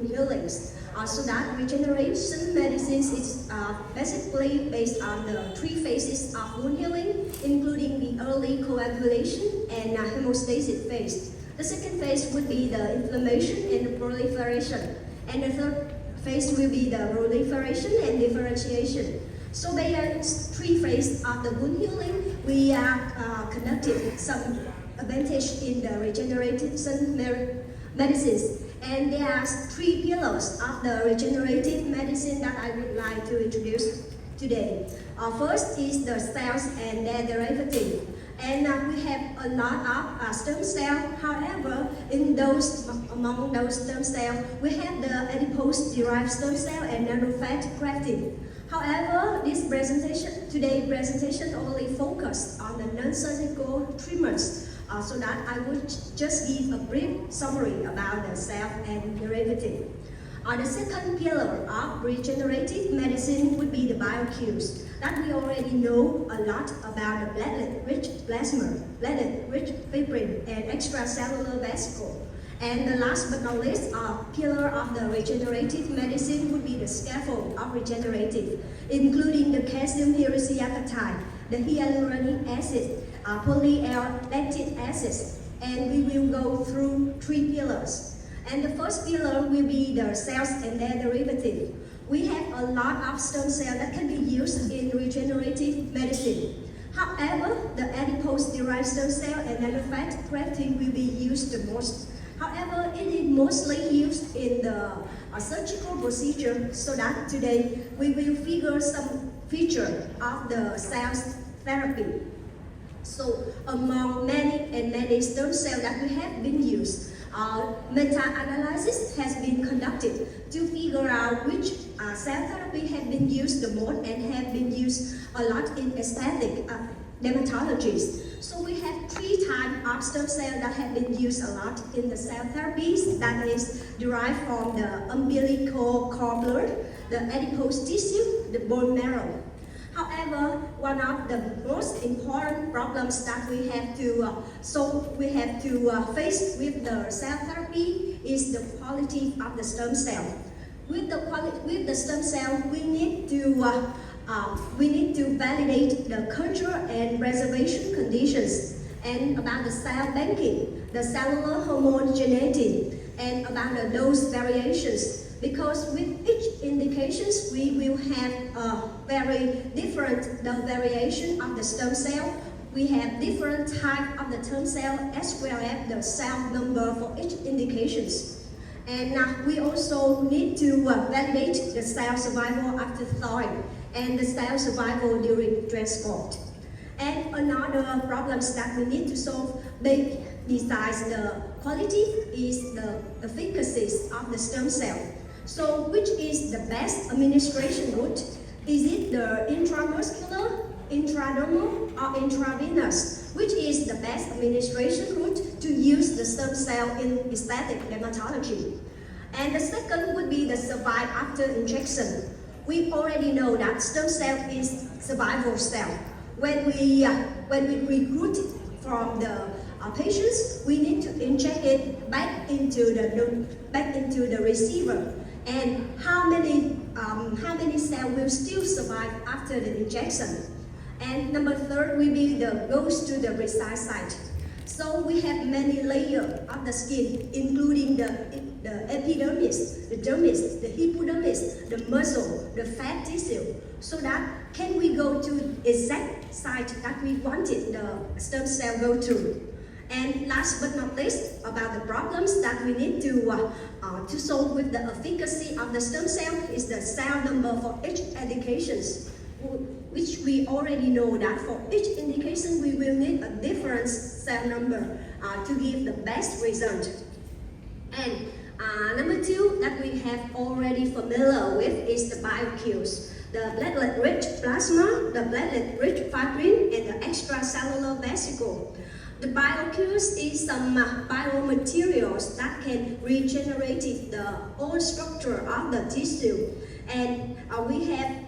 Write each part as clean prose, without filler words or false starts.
healings. So that regeneration medicines is basically based on the three phases of wound healing, including the early coagulation and hemostasis phase. The second phase would be the inflammation and proliferation. And the third phase will be the proliferation and differentiation. So there are three phases of the wound healing. We are conducted some advantage in the regeneration medicines. And there are three pillars of the regenerative medicine that I would like to introduce today. First is the cells and their derivative. And we have a lot of stem cells. However, among those stem cells, we have the adipose-derived stem cell and nanofat grafting. However, today's presentation only focus on the non-surgical treatments. So that I would just give a brief summary about the cell and derivative. The second pillar of regenerative medicine would be the biocues. That we already know a lot about the platelet-rich plasma, platelet-rich fibrin, and extracellular vesicle. And the last but not least, pillar of the regenerative medicine would be the scaffold of regenerative, including the calcium hydroxyapatite, the hyaluronic acid, poly-L-lactic acids, and we will go through three pillars. And the first pillar will be the cells and their derivative. We have a lot of stem cells that can be used in regenerative medicine. However, the adipose-derived stem cell and nanofat grafting will be used the most. However, it is mostly used in the surgical procedure, so that today we will figure some feature of the cells therapy. So among many stem cells that we have been used, meta-analysis has been conducted to figure out which cell therapy have been used the most and have been used a lot in aesthetic dermatologies. So we have three types of stem cells that have been used a lot in the cell therapies, that is derived from the umbilical cord blood, the adipose tissue, the bone marrow. However, one of the most important problems that we have to face with the cell therapy is the quality of the stem cell. With the stem cell, we need to validate the culture and preservation conditions, and about the cell banking, the cellular homogeneity, and about the dose variations. Because with each indications, we will have a very different variation of the stem cell. We have different type of the stem cell as well as the cell number for each indications. And we also need to validate the cell survival after thawing and the cell survival during transport. And another problems that we need to solve besides the quality is the efficacy of the stem cell. So which is the best administration route? Is it the intramuscular, intradermal, or intravenous? Which is the best administration route to use the stem cell in aesthetic dermatology? And the second would be the survive after injection. We already know that stem cell is survival cell. When we recruit it from the patients, we need to inject it back into the receiver. And how many cells will still survive after the injection? And number third will be goes to the precise site. So we have many layers of the skin, including the epidermis, the dermis, the hypodermis, the muscle, the fat tissue. So that can we go to exact site that we wanted the stem cell go to? And last but not least, about the problems that we need to solve with the efficacy of the stem cell is the cell number for each indications, which we already know that for each indication we will need a different cell number to give the best result. And number two that we have already familiar with is the biocues. The platelet-rich plasma, the platelet-rich fibrin, and the extracellular vesicle. The biocues is some biomaterials that can regenerate the old structure of the tissue, and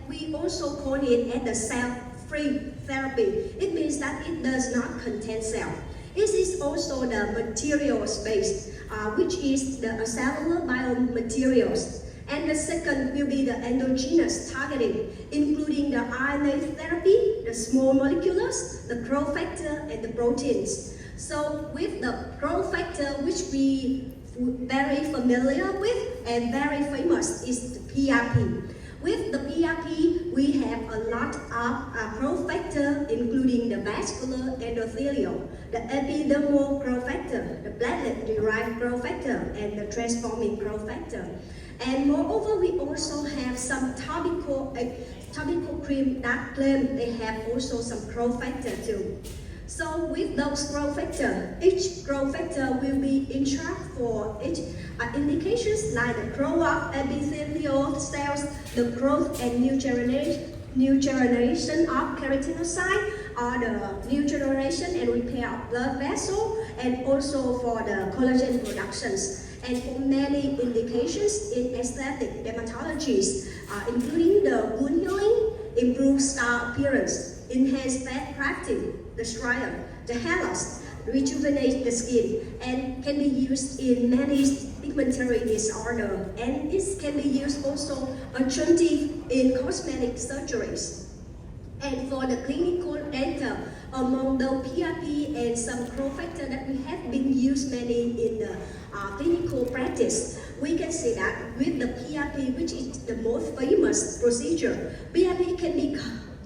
we also call it as the cell-free therapy. It means that it does not contain cell. This is also the material space, which is the cellular biomaterials. And the second will be the endogenous targeting, including the RNA therapy, the small molecules, the growth factor, and the proteins. So with the growth factor, which we very familiar with and very famous, is the PRP. With the PRP, we have a lot of growth factor, including the vascular endothelial, the epidermal growth factor, the platelet-derived growth factor, and the transforming growth factor. And moreover, we also have some topical cream that claim they have also some growth factor too. So with those growth factor, each growth factor will be in charge for each indications like the growth of epithelial cells, the growth and new generation of keratinocyte, or the new generation and repair of blood vessel, and also for the collagen productions. And for many indications in aesthetic dermatologies, including the wound healing, improved scar appearance, enhanced fat crafting, the striatum, the hair loss, rejuvenate the skin, and can be used in many pigmentary disorder, and it can be used also adjunctive in cosmetic surgeries. And for the clinical data, among the PRP and some growth factor that we have been used many in the clinical practice, we can see that with the PRP, which is the most famous procedure, PRP can be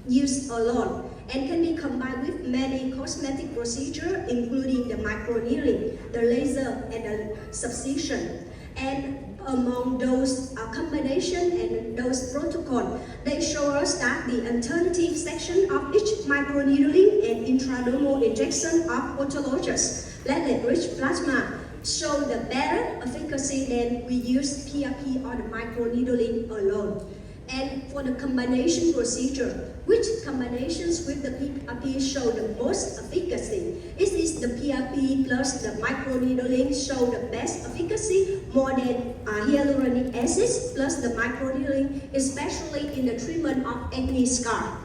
used alone and can be combined with many cosmetic procedures, including the microneedling, the laser, and the subcision. And among those combination and those protocol, they show us that the alternative section of each microneedling and intradermal injection of autologous platelet-rich plasma show the better efficacy than we use PRP or the microneedling alone. And for the combination procedure, which combinations with the PRP show the most efficacy? It is the PRP plus the microneedling show the best efficacy more than hyaluronic acid plus the microneedling, especially in the treatment of acne scar.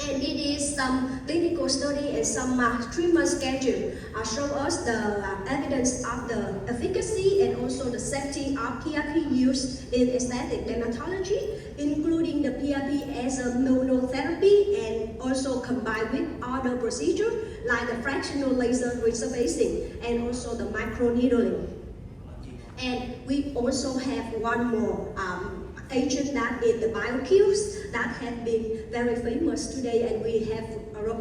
And it is some clinical study and some treatment schedule show us the evidence of the efficacy and also the safety of PRP use in aesthetic dermatology, including the PRP as a monotherapy and also combined with other procedures like the fractional laser resurfacing and also the microneedling. And we also have one more agent that is the BioQs that have been very famous today, and we have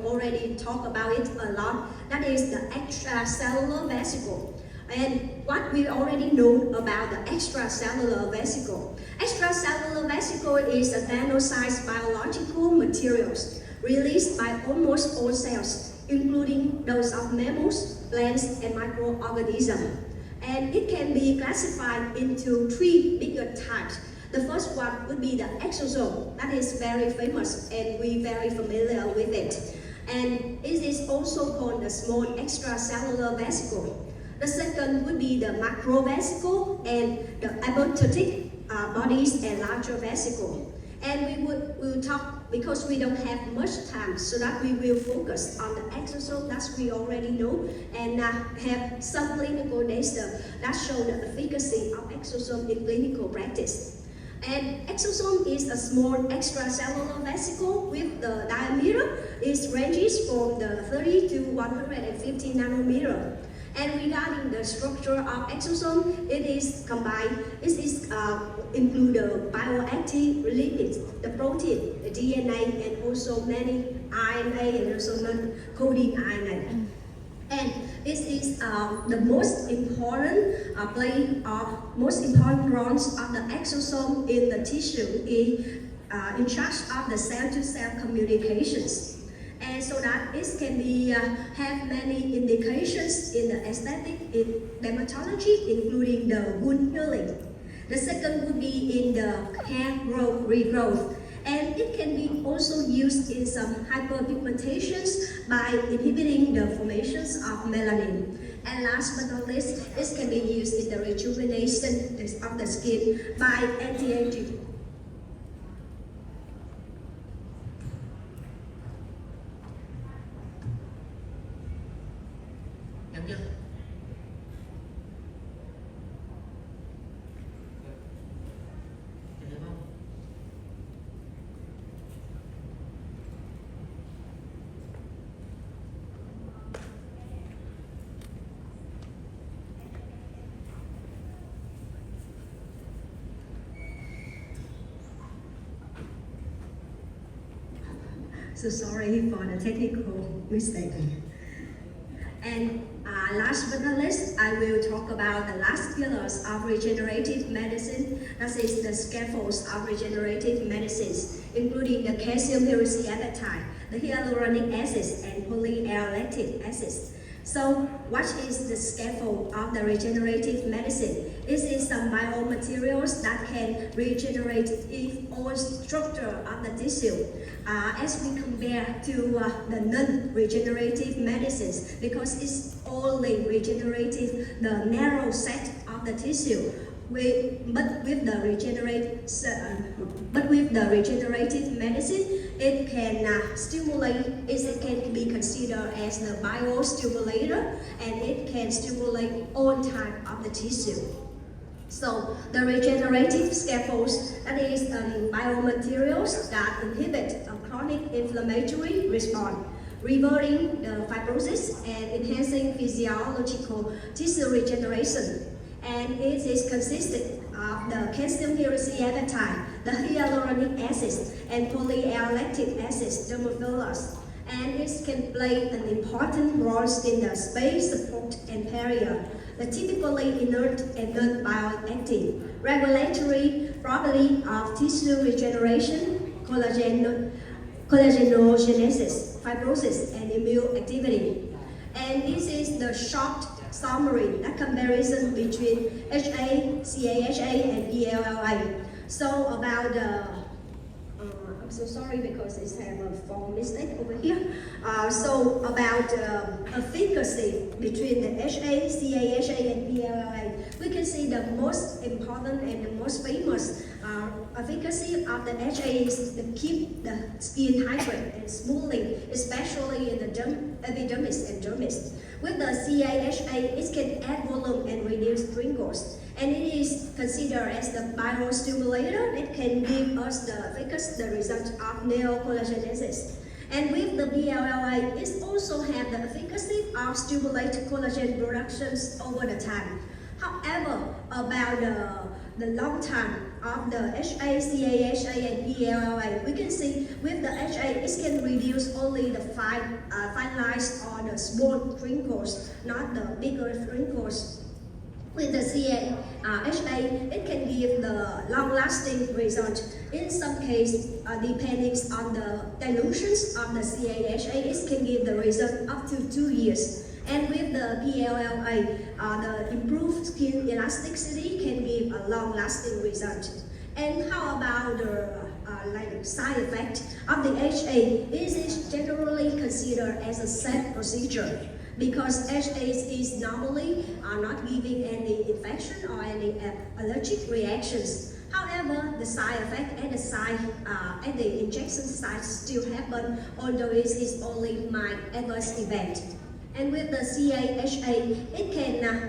already talked about it a lot. That is the extracellular vesicle. And what we already know about the extracellular vesicle. Extracellular vesicle is a nano-sized biological materials released by almost all cells, including those of mammals, plants, and microorganisms. And it can be classified into three bigger types. The first one would be the exosome. That is very famous and we're very familiar with it. And it is also called the small extracellular vesicle. The second would be the macrovesicle and the apoptotic bodies and larger vesicle. And we will talk, because we don't have much time, so that we will focus on the exosome that we already know and have some clinical data that show the efficacy of exosome in clinical practice. And exosome is a small extracellular vesicle with the diameter. It ranges from the 30 to 150 nanometer. And regarding the structure of exosome, it is combined. It is include the bioactive lipids, the protein, the DNA, and also many RNA and also non-coding RNA. And this is the most important most important roles of the exosome in the tissue in charge of the cell-to-cell communications. And so that it can be have many indications in the aesthetic in dermatology, including the wound healing. The second would be in the hair growth, regrowth. And it can be also used in some hyperpigmentations by inhibiting the formations of melanin. And last but not least, it can be used in the rejuvenation of the skin by anti-aging. So sorry for the technical mistake. And last but not least, I will talk about the last pillars of regenerative medicine, that is the scaffolds of regenerative medicines, including the calcium hydroxyapatite, the hyaluronic acids, and polyallylactic acids. So, what is the scaffold of the regenerative medicine? It is some biomaterials that can regenerate all structure of the tissue. As we compare to the non-regenerative medicines, because it's only regenerative the narrow set of the tissue. But with the regenerative medicine, it can stimulate. It can be considered as the biostimulator, and it can stimulate all type of the tissue. So the regenerative scaffolds, that is biomaterials that inhibit a chronic inflammatory response, reverting the fibrosis and enhancing physiological tissue regeneration. And it is consisted of the calcium hydroxyapatite, the hyaluronic acids, and polyallylactic acids, dermophilus. And it can play an important role in the space support and barrier, the typically inert and non-bioactive, regulatory property of tissue regeneration, collagenesis, fibrosis, and immune activity. And this is the short summary, that comparison between HA, CAHA, and ELLA. So about the, I'm so sorry because it's have a form mistake over here. So about the efficacy between the HA, CAHA, and ELLA, we can see the most important and the most famous efficacy of the HA is to keep the skin hydrated and smoothing, especially in the epidermis and dermis. With the CAHA, it can add volume and reduce wrinkles. And it is considered as the biostimulator. It can give us the result of neocollagenesis. And with the BLLA, it also has the efficacy of stimulate collagen productions over the time. However, about the long time of the HA, CAHA, and ELLA, we can see with the HA, it can reduce only the fine lines or the small wrinkles, not the bigger wrinkles. With the CAHA, it can give the long-lasting result. In some cases, depending on the dilutions of the CAHA, it can give the result up to 2 years. And with the PLLA, the improved skin elasticity can give a long-lasting result. And how about the side effect of the HA? It is generally considered as a safe procedure, because HA is normally not giving any infection or any allergic reactions. However, the side effect at the injection site still happen, although it is only mild adverse event. And with the CAHA,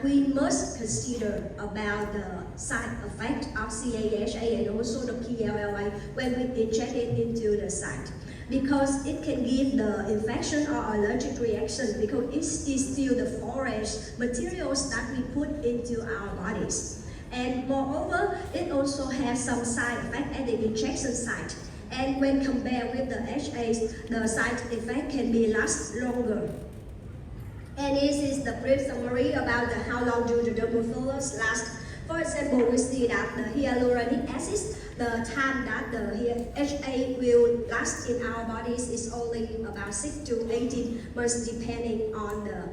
we must consider about the side effect of CAHA and also the PLLA when we inject it into the site, because it can give the infection or allergic reaction, because it is still the foreign materials that we put into our bodies. And moreover, it also has some side effect at the injection site. And when compared with the HAs, the side effect can be last longer. And this is the brief summary about how long do the dermophilus last. For example, we see that the hyaluronic acids, the time that the HA will last in our bodies is only about 6 to 18 months, depending on the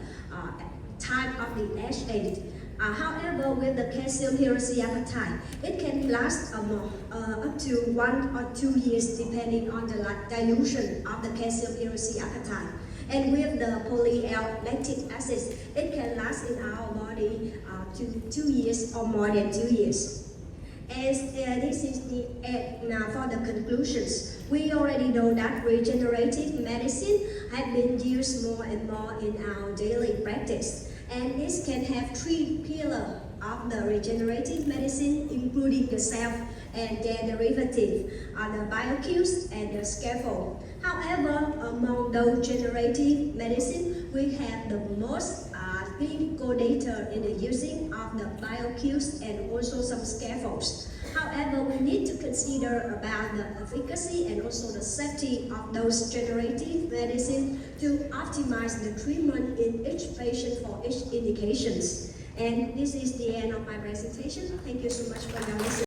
type of the HA. However, with the calcium hydroxyapatite, it can last up to 1 or 2 years, depending on the dilution of the calcium hydroxyapatite. And with the polyallylactic acids, it can last in our body to 2 years or more than 2 years. As this is the now for the conclusions. We already know that regenerative medicine has been used more and more in our daily practice. And this can have 3 pillars of the regenerative medicine, including the self and their derivative, the biocues and the scaffold. However, among those regenerative medicine, we have the most clinical data in the using of the biocues and also some scaffolds. However, we need to consider about the efficacy and also the safety of those generative medicine to optimize the treatment in each patient for each indications. And this is the end of my presentation. Thank you so much for your listening.